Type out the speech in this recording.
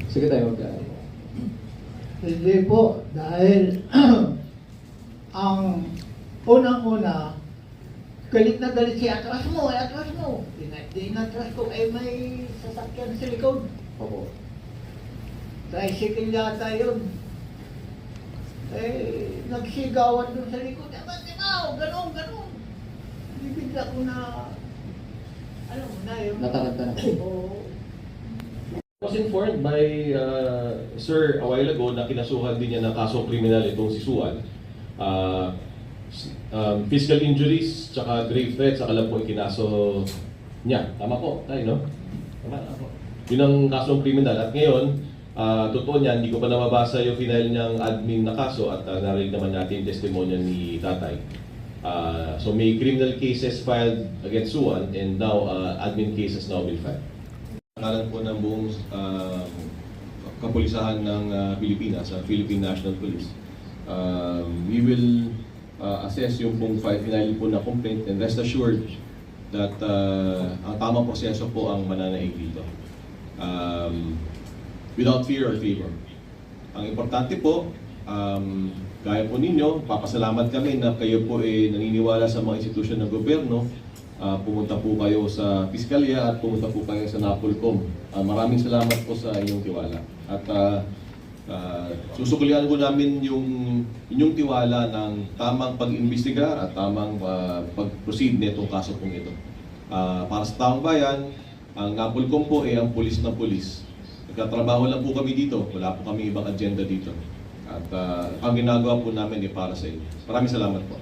Sige tayo mag Hindi po, dahil ang unang-una, galit na galit siya, atras mo, atras mo. Dinatras ko, may sasakyan sa likod. Opo. Tricycle yata yun. Nagsigawan doon sa likod, ganon, ganon. Bibigla ko na, alam mo na yun. Nataranta na. Oo. I was informed by Sir a while ago na kinasuhan din niya ng kasong kriminal itong si Suan. Physical injuries, tsaka grave threats, saka lang po ikinaso niya. Tama po, tayo, no? Tama po. Yun ang kasong kriminal. At ngayon, totoo niya, hindi ko pa namabasa yung final niyang admin na kaso at narinig naman natin yung testimonya ni Tatay. So may criminal cases filed against Suan and now admin case has now been filed. Pangalan po ng buong kapulisahan ng Pilipinas, sa Philippine National Police. We will assess yung pong finally po na complaint and rest assured that ang tamang proseso po ang mananaig dito. Without fear or favor. Ang importante po, gaya po ninyo, papasalamat kami na kayo po naniniwala sa mga institusyon ng gobyerno. Pumunta po kayo sa Piskalya at pumunta po kayo sa Napolcom. Maraming salamat po sa inyong tiwala. At susukulian po namin yung inyong tiwala ng tamang pag-imbestiga at tamang pag-proceed nitong kaso pong ito. Para sa taong bayan, ang Napolcom po ay ang pulis ng pulis. Nagkatrabaho lang po kami dito. Wala po kami ibang agenda dito. At ang ginagawa po namin ay para sa inyo. Maraming salamat po.